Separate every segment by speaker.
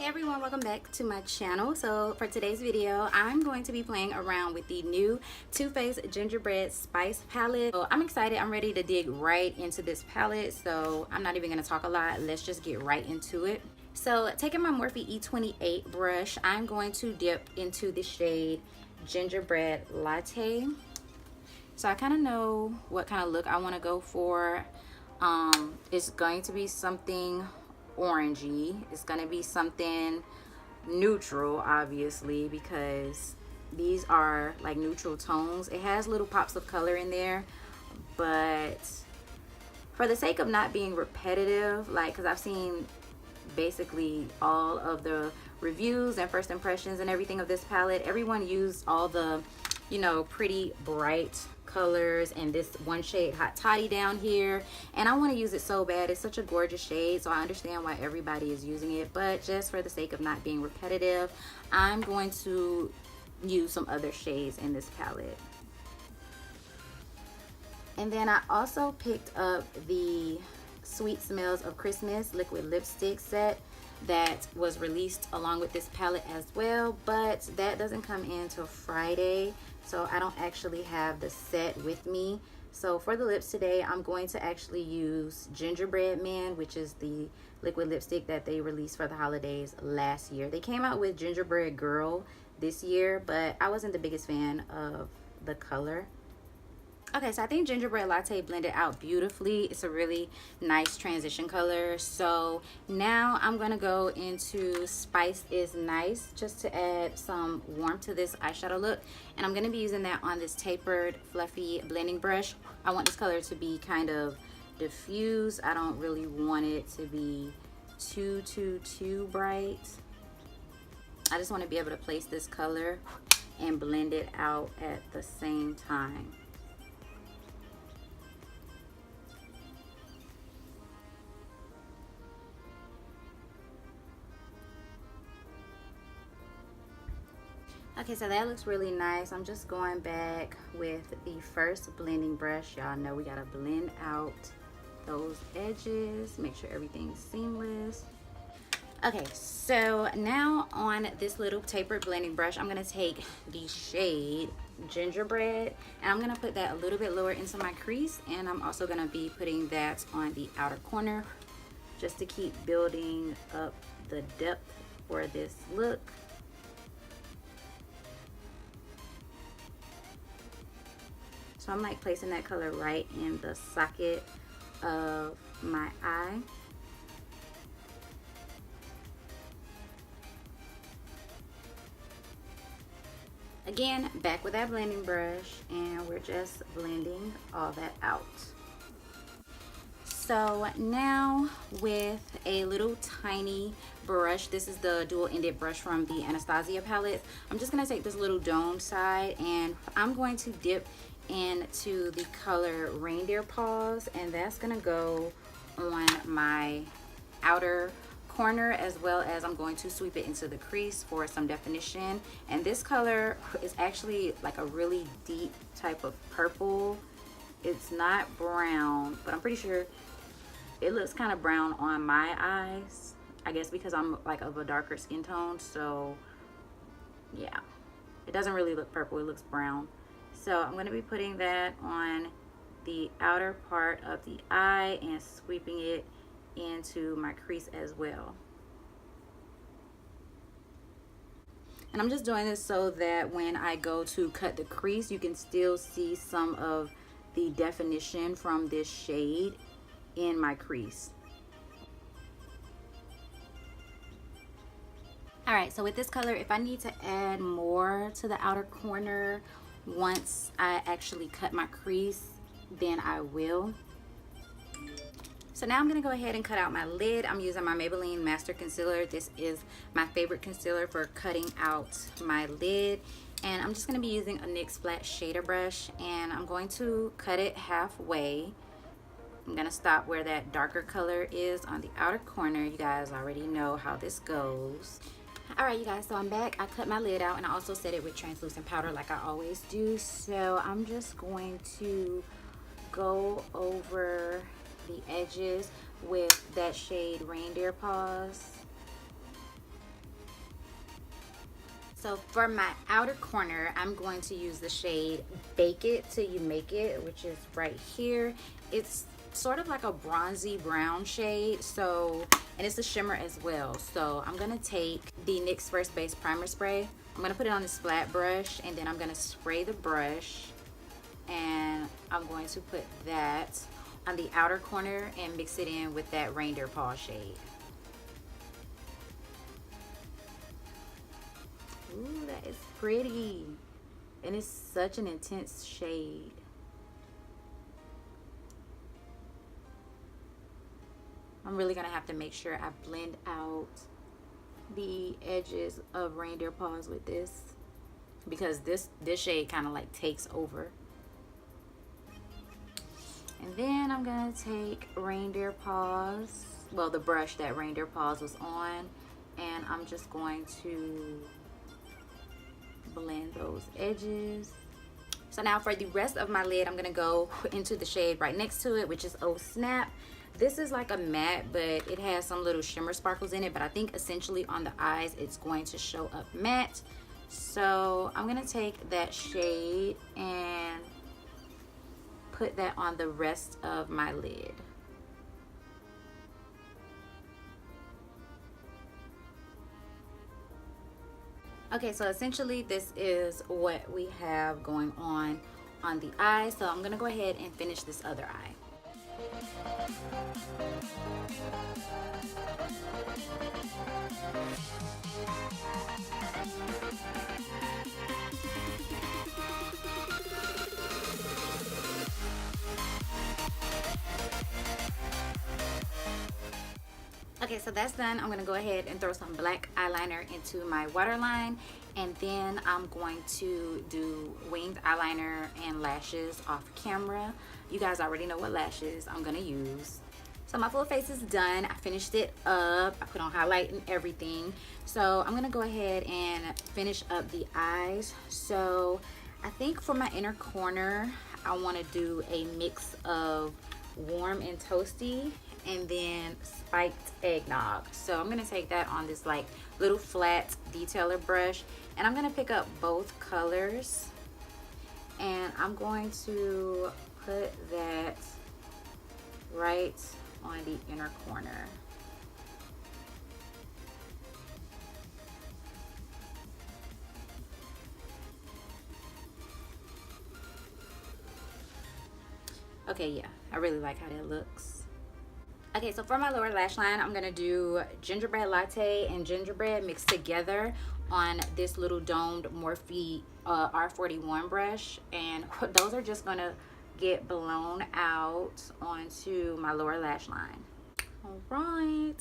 Speaker 1: Hey everyone, welcome back to my channel. So for today's video, I'm going to be playing around with the new Too Faced Gingerbread Spice palette. So I'm excited. I'm ready to dig right into this palette. So I'm not even going to talk a lot. Let's just get right into it. So taking my Morphe E28 brush, I'm going to dip into the shade Gingerbread Latte. So I kind of know what kind of look I want to go for. It's going to be something orangey. It's going to be something neutral, obviously, because these are like neutral tones. It has little pops of color in there, but for the sake of not being repetitive, like, because I've seen basically all of the reviews and first impressions and everything of this palette, everyone used all the, you know, pretty bright colors and this one shade Hot Toddy down here, and I want to use it so bad. It's such a gorgeous shade, so I understand why everybody is using it, but just for the sake of not being repetitive, I'm going to use some other shades in this palette. And then I also picked up the Sweet Smells of Christmas liquid lipstick set that was released along with this palette as well, but that doesn't come in till Friday, so I don't actually have the set with me. So for the lips today, I'm going to actually use Gingerbread Man, which is the liquid lipstick that they released for the holidays last year. They came out with Gingerbread Girl this year, but I wasn't the biggest fan of the color. Okay, so I think Gingerbread Latte blended out beautifully. It's a really nice transition color. So now I'm gonna go into Spice is Nice just to add some warmth to this eyeshadow look. And I'm gonna be using that on this tapered, fluffy blending brush. I want this color to be kind of diffused. I don't really want it to be too bright. I just wanna be able to place this color and blend it out at the same time. Okay, so that looks really nice. I'm just going back with the first blending brush. Y'all know we gotta blend out those edges, make sure everything's seamless. Okay, so now on this little tapered blending brush, I'm gonna take the shade Gingerbread, and I'm gonna put that a little bit lower into my crease, and I'm also gonna be putting that on the outer corner just to keep building up the depth for this look. So I'm like placing that color right in the socket of my eye. Again, back with that blending brush, and we're just blending all that out. So now with a little tiny brush, this is the dual-ended brush from the Anastasia palette, I'm just gonna take this little dome side and I'm going to dip into the color Reindeer Paws, and that's gonna go on my outer corner, as well as I'm going to sweep it into the crease for some definition. And this color is actually like a really deep type of purple. It's not brown, but I'm pretty sure it looks kind of brown on my eyes, I guess because I'm like of a darker skin tone. So yeah, it doesn't really look purple, it looks brown. So I'm going to be putting that on the outer part of the eye and sweeping it into my crease as well. And I'm just doing this so that when I go to cut the crease, you can still see some of the definition from this shade in my crease. All right, so with this color, if I need to add more to the outer corner once I actually cut my crease, then I will. So now I'm gonna go ahead and cut out my lid. I'm using my Maybelline Master Concealer. This is my favorite concealer for cutting out my lid. And I'm just gonna be using a NYX flat shader brush, and I'm going to cut it halfway. I'm gonna stop where that darker color is on the outer corner. You guys already know how this goes. All right, you guys, so I'm back. I cut my lid out, and I also set it with translucent powder like I always do. So I'm just going to go over the edges with that shade Reindeer Paws. So for my outer corner, I'm going to use the shade Bake It Till You Make It, which is right here. It's sort of like a bronzy brown shade, so, and it's a shimmer as well. So I'm gonna take the NYX First Base Primer Spray. I'm gonna put it on this flat brush, and then I'm gonna spray the brush, and I'm going to put that on the outer corner and mix it in with that Reindeer Paw shade. Ooh, that is pretty. And it's such an intense shade. I'm really gonna have to make sure I blend out the edges of Reindeer Paws with this, because this shade kind of like takes over. And then I'm gonna take Reindeer Paws, well, the brush that Reindeer Paws was on, and I'm just going to blend those edges. So now for the rest of my lid, I'm gonna go into the shade right next to it, which is Oh Snap. This is like a matte, but it has some little shimmer sparkles in it, but I think essentially on the eyes it's going to show up matte. So I'm gonna take that shade and put that on the rest of my lid. Okay, so essentially this is what we have going on the eye. So I'm gonna go ahead and finish this other eye. Okay, so that's done. I'm gonna go ahead and throw some black eyeliner into my waterline, and then I'm going to do winged eyeliner and lashes off camera. You guys already know what lashes I'm gonna use. So my full face is done. I finished it up. I put on highlight and everything. So I'm gonna go ahead and finish up the eyes. So I think for my inner corner, I wanna do a mix of warm and toasty, and then spiked eggnog. So I'm gonna take that on this like little flat detailer brush, and I'm gonna pick up both colors, and I'm going to put that right on the inner corner. Okay, yeah, I really like how that looks. Okay, so for my lower lash line, I'm gonna do gingerbread latte and gingerbread mixed together on this little domed Morphe R41 brush, and those are just gonna get blown out onto my lower lash line. All right,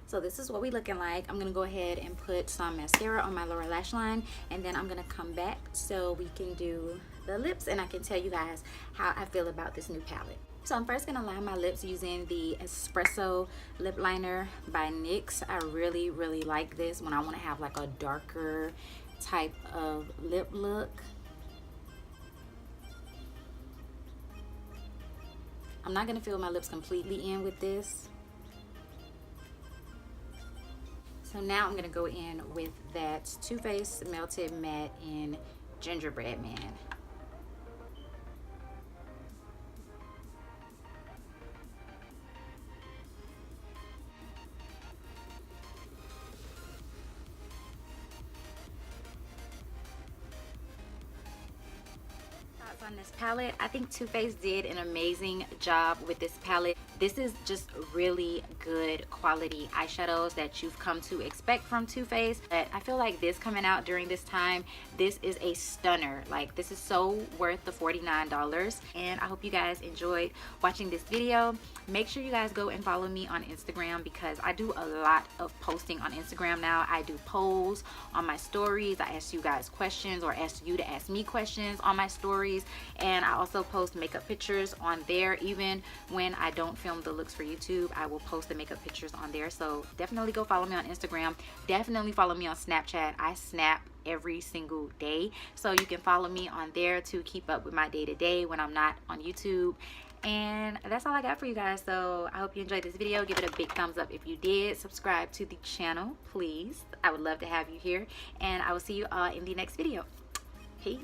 Speaker 1: so this is what we looking like. I'm gonna go ahead and put some mascara on my lower lash line, and then I'm gonna come back so we can do the lips, and I can tell you guys how I feel about this new palette. So I'm first gonna line my lips using the Espresso lip liner by NYX. I really like this when I want to have like a darker type of lip look. I'm not gonna fill my lips completely in with this. So now I'm gonna go in with that Too Faced Melted Matte in Gingerbread Man. On this palette, I think Too Faced did an amazing job with this palette. This is just really good quality eyeshadows that you've come to expect from Too Faced, but I feel like this coming out during this time, this is a stunner. Like, this is so worth the $49, and I hope you guys enjoyed watching this video. Make sure you guys go and follow me on Instagram, because I do a lot of posting on Instagram now. I do polls on my stories. I ask you guys questions, or ask you to ask me questions on my stories, and I also post makeup pictures on there. Even when I don't film the looks for YouTube, I will post the makeup pictures on there. So definitely go follow me on Instagram. Definitely follow me on Snapchat. I snap every single day, so you can follow me on there to keep up with my day-to-day when I'm not on YouTube. And that's all I got for you guys. So I hope you enjoyed this video. Give it a big thumbs up if you did. Subscribe to the channel, please. I would love to have you here, and I will see you all in the next video. Peace.